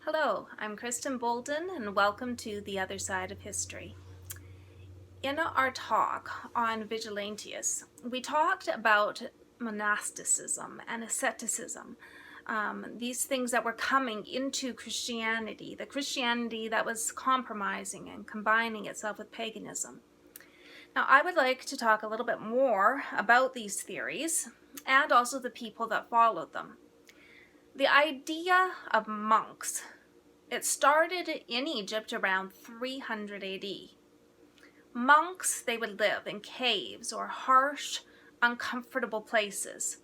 Hello, I'm Kristen Bolden, and welcome to The Other Side of History. In our talk on Vigilantius, we talked about monasticism and asceticism, these things that were coming into Christianity, the Christianity that was compromising and combining itself with paganism. Now, I would like to talk a little bit more about these theories and also the people that followed them. The idea of monks, it started in Egypt around 300 AD. Monks, they would live in caves or harsh, uncomfortable places.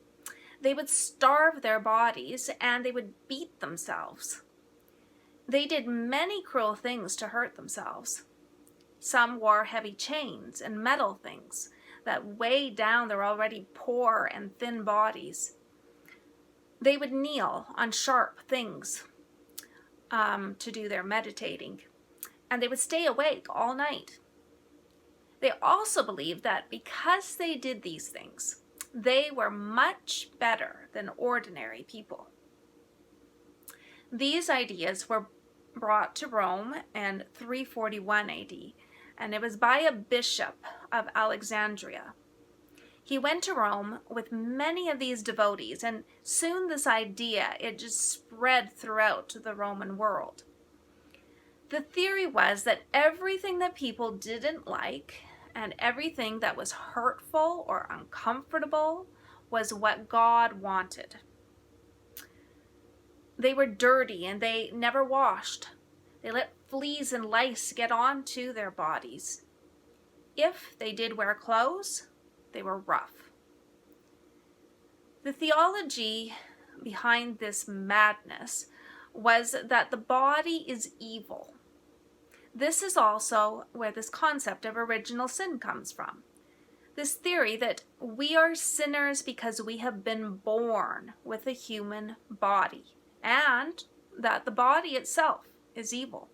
They would starve their bodies and they would beat themselves. They did many cruel things to hurt themselves. Some wore heavy chains and metal things that weighed down their already poor and thin bodies. They would kneel on sharp things to do their meditating, and they would stay awake all night. They also believed that because they did these things, they were much better than ordinary people. These ideas were brought to Rome in 341 AD, and it was by a bishop of Alexandria. He went to Rome with many of these devotees, and soon this idea, it just spread throughout the Roman world. The theory was that everything that people didn't like and everything that was hurtful or uncomfortable was what God wanted. They were dirty and they never washed. They let fleas and lice get onto their bodies. If they did wear clothes, they were rough. The theology behind this madness was that the body is evil. This is also where this concept of original sin comes from. This theory that we are sinners because we have been born with a human body, and that the body itself is evil.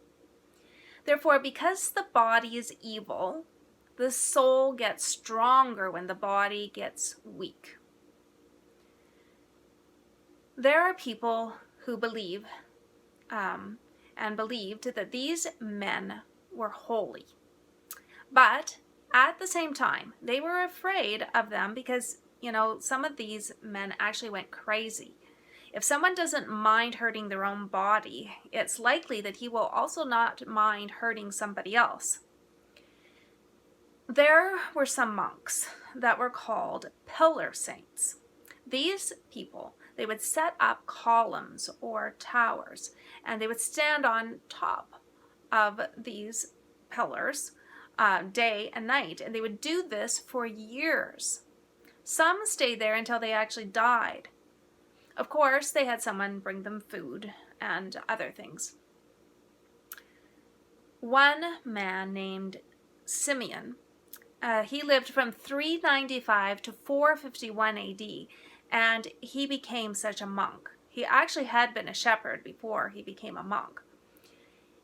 Therefore, because the body is evil, the soul gets stronger when the body gets weak. There are people who believe and believed that these men were holy. But at the same time, they were afraid of them because, some of these men actually went crazy. If someone doesn't mind hurting their own body, it's likely that he will also not mind hurting somebody else. There were some monks that were called pillar saints. These people, they would set up columns or towers, and they would stand on top of these pillars day and night, and they would do this for years. Some stayed there until they actually died. Of course, they had someone bring them food and other things. One man named Simeon, he lived from 395 to 451 AD, and he became such a monk. He actually had been a shepherd before he became a monk.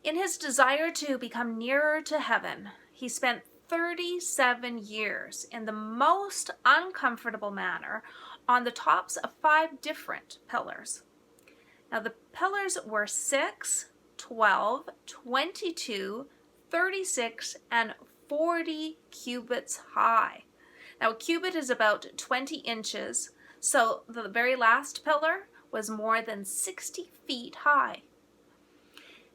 In his desire to become nearer to heaven, he spent 37 years in the most uncomfortable manner on the tops of 5 different pillars. Now, the pillars were 6, 12, 22, 36, and 40 cubits high. Now, a cubit is about 20 inches, so the very last pillar was more than 60 feet high.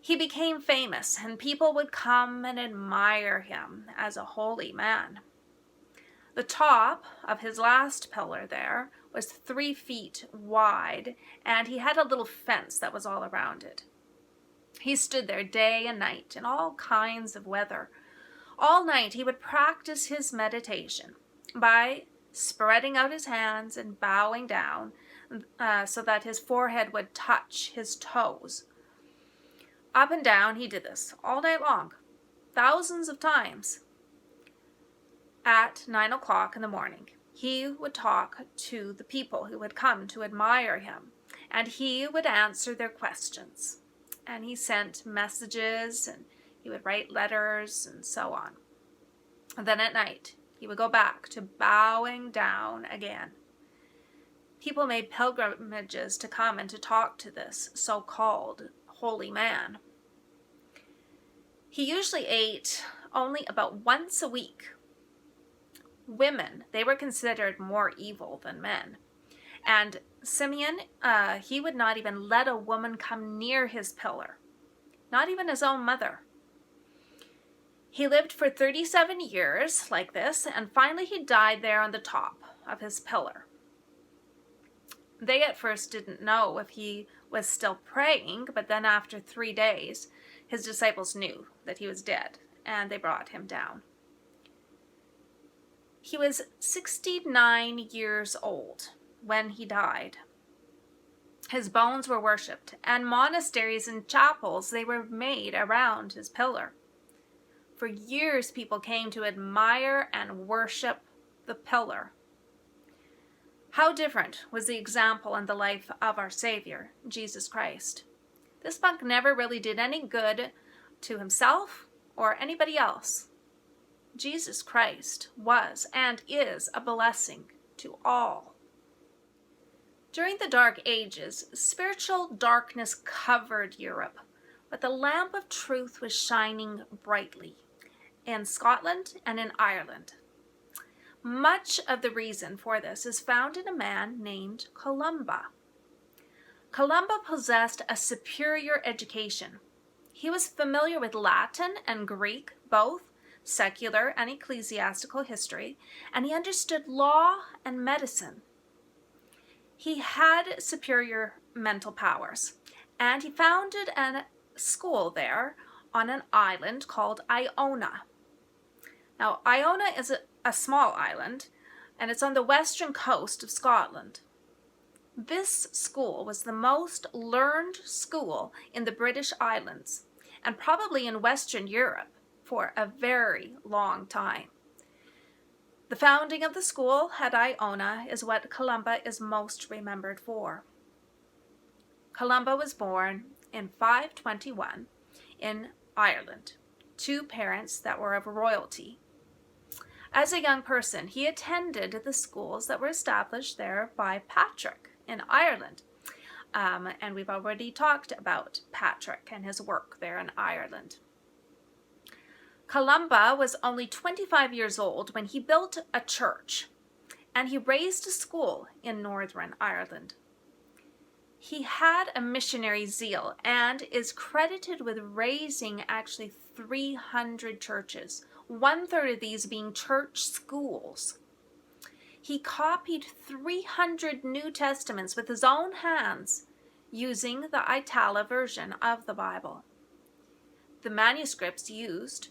He became famous, and people would come and admire him as a holy man. The top of his last pillar there was 3 feet wide, and he had a little fence that was all around it. He stood there day and night in all kinds of weather. All night he would practice his meditation by spreading out his hands and bowing down so that his forehead would touch his toes. Up and down he did this all night long, thousands of times. At 9 o'clock in the morning, he would talk to the people who had come to admire him, and he would answer their questions. And he sent messages, and he would write letters, and so on. And then at night, he would go back to bowing down again. People made pilgrimages to come and to talk to this so-called holy man. He usually ate only about once a week. Women, they were considered more evil than men. And Simeon, he would not even let a woman come near his pillar, not even his own mother. He lived for 37 years like this, and finally he died there on the top of his pillar. They at first didn't know if he was still praying, but then after 3 days, his disciples knew that he was dead, and they brought him down. He was 69 years old when he died. His bones were worshipped, and monasteries and chapels, they were made around his pillar. For years, people came to admire and worship the pillar. How different was the example and the life of our Savior, Jesus Christ. This monk never really did any good to himself or anybody else. Jesus Christ was and is a blessing to all. During the Dark Ages, spiritual darkness covered Europe, but the lamp of truth was shining brightly in Scotland and in Ireland. Much of the reason for this is found in a man named Columba. Columba possessed a superior education. He was familiar with Latin and Greek, both secular and ecclesiastical history, and he understood law and medicine. He had superior mental powers, and he founded a school there on an island called Iona. Now, Iona is a small island, and it's on the western coast of Scotland. This school was the most learned school in the British Islands, and probably in Western Europe for a very long time. The founding of the school at Iona is what Columba is most remembered for. Columba was born in 521 in Ireland, to parents that were of royalty. As a young person, he attended the schools that were established there by Patrick in Ireland. And we've already talked about Patrick and his work there in Ireland. Columba was only 25 years old when he built a church, and he raised a school in Northern Ireland. He had a missionary zeal and is credited with raising actually 300 churches, 1/3 of these being church schools. He copied 300 New Testaments with his own hands using the Itala version of the Bible. The manuscripts used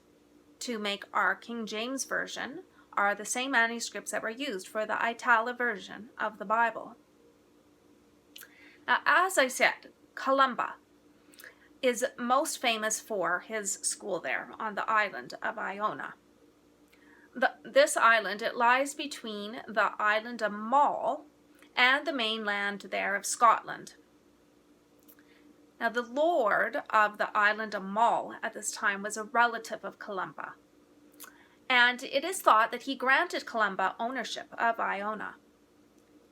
to make our King James Version are the same manuscripts that were used for the Itala version of the Bible. Now, as I said, Columba is most famous for his school there on the island of Iona. This island, it lies between the island of Mull and the mainland there of Scotland. Now, the lord of the island of Mull at this time was a relative of Columba, and it is thought that he granted Columba ownership of Iona.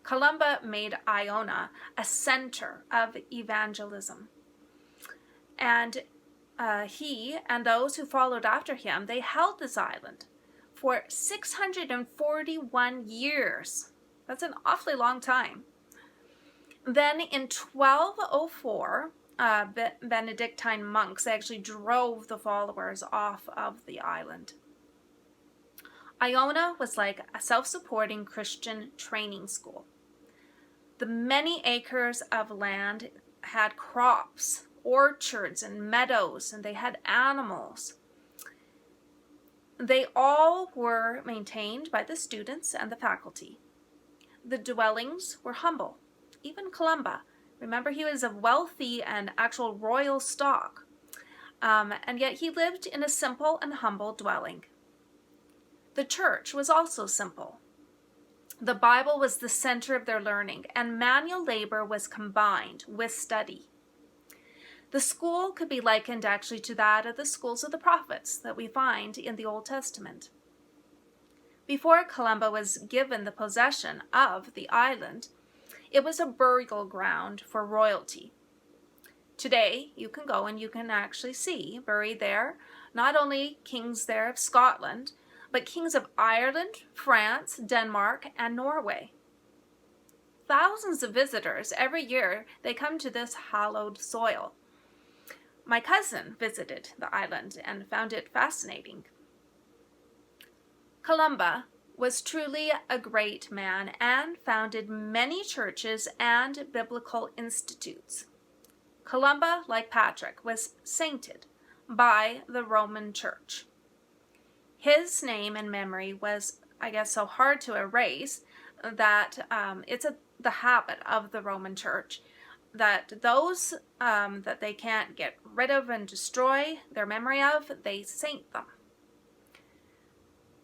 Columba made Iona a center of evangelism, and he and those who followed after him, they held this island for 641 years. That's an awfully long time. Then in 1204, Benedictine monks actually drove the followers off of the island. Iona was like a self-supporting Christian training school. The many acres of land had crops, orchards, and meadows, and they had animals. They all were maintained by the students and the faculty. The dwellings were humble. Even Columba, remember, he was of wealthy and actual royal stock, and yet he lived in a simple and humble dwelling. The church was also simple. The Bible was the center of their learning, and manual labor was combined with study. The school could be likened actually to that of the schools of the prophets that we find in the Old Testament. Before Columba was given the possession of the island, it was a burial ground for royalty. Today, you can go and you can actually see buried there not only kings there of Scotland, but kings of Ireland, France, Denmark, and Norway. Thousands of visitors every year, they come to this hallowed soil. My cousin visited the island and found it fascinating. Columba was truly a great man and founded many churches and biblical institutes. Columba, like Patrick, was sainted by the Roman Church. His name and memory was, I guess, so hard to erase that it's the habit of the Roman Church that those that they can't get rid of and destroy their memory of, they saint them.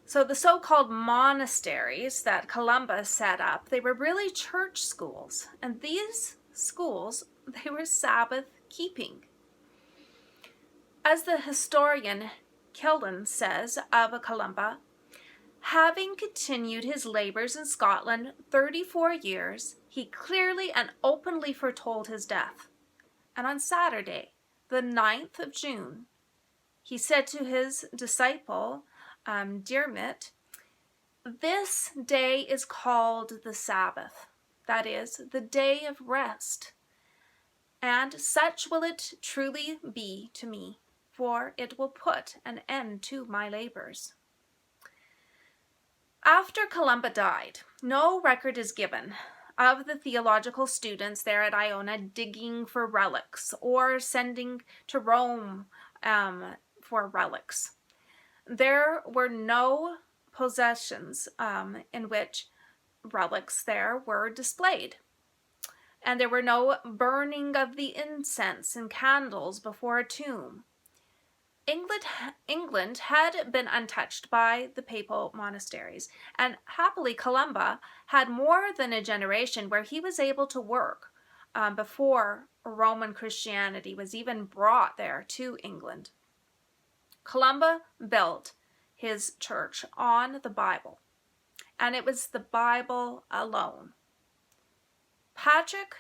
So the so-called monasteries that Columba set up, they were really church schools. And these schools, they were Sabbath keeping. As the historian Kilden says of Columba, having continued his labors in Scotland 34 years, he clearly and openly foretold his death. And on Saturday, the 9th of June, he said to his disciple, Dermot, "This day is called the Sabbath, that is, the day of rest. And such will it truly be to me, for it will put an end to my labors." After Columba died, no record is given of the theological students there at Iona digging for relics or sending to Rome for relics. There were no possessions in which relics there were displayed. And there were no burning of the incense and candles before a tomb. England had been untouched by the papal monasteries, and happily Columba had more than a generation where he was able to work before Roman Christianity was even brought there to England. Columba built his church on the Bible, and it was the Bible alone. Patrick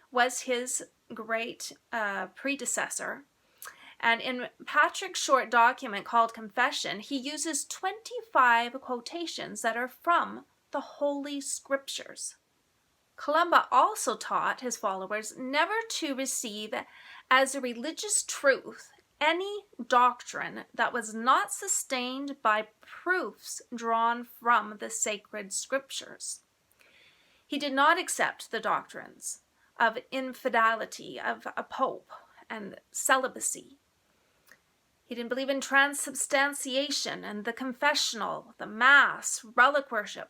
was his great predecessor, and in Patrick's short document called Confession, he uses 25 quotations that are from the Holy Scriptures. Columba also taught his followers never to receive as a religious truth any doctrine that was not sustained by proofs drawn from the sacred Scriptures. He did not accept the doctrines of infidelity of a pope and celibacy. He didn't believe in transubstantiation and the confessional, the mass, relic worship,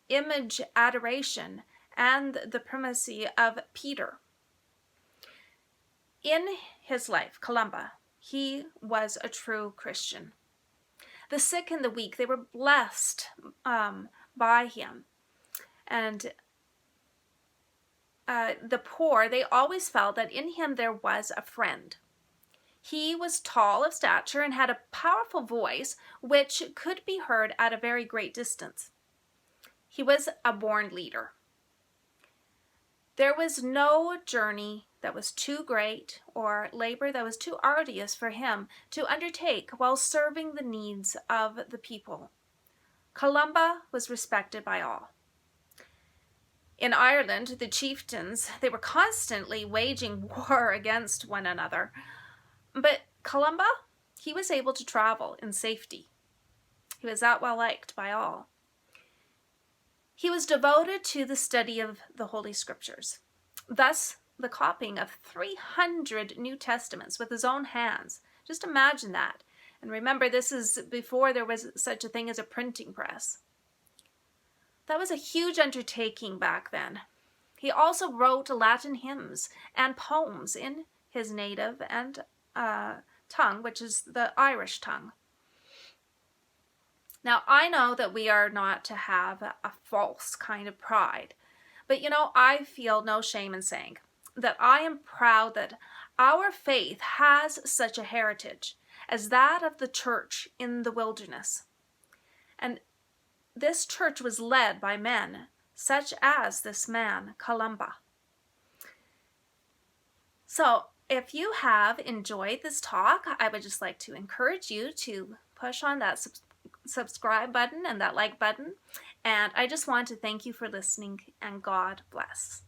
image adoration, and the primacy of Peter. In his life, Columba, he was a true Christian. The sick and the weak, they were blessed by him. And the poor, they always felt that in him there was a friend. He was tall of stature and had a powerful voice which could be heard at a very great distance. He was a born leader. There was no journey that was too great or labor that was too arduous for him to undertake while serving the needs of the people. Columba was respected by all. In Ireland, the chieftains, they were constantly waging war against one another. But Columba, he was able to travel in safety. He was that well liked by all. He was devoted to the study of the Holy Scriptures. Thus, the copying of 300 New Testaments with his own hands. Just imagine that. And remember, this is before there was such a thing as a printing press. That was a huge undertaking back then. He also wrote Latin hymns and poems in his native and tongue, which is the Irish tongue. Now, I know that we are not to have a false kind of pride, but I feel no shame in saying that I am proud that our faith has such a heritage as that of the church in the wilderness. And this church was led by men such as this man, Columba. So, If you have enjoyed this talk, I would just like to encourage you to push on that subscribe button and that like button. And I just want to thank you for listening, and God bless.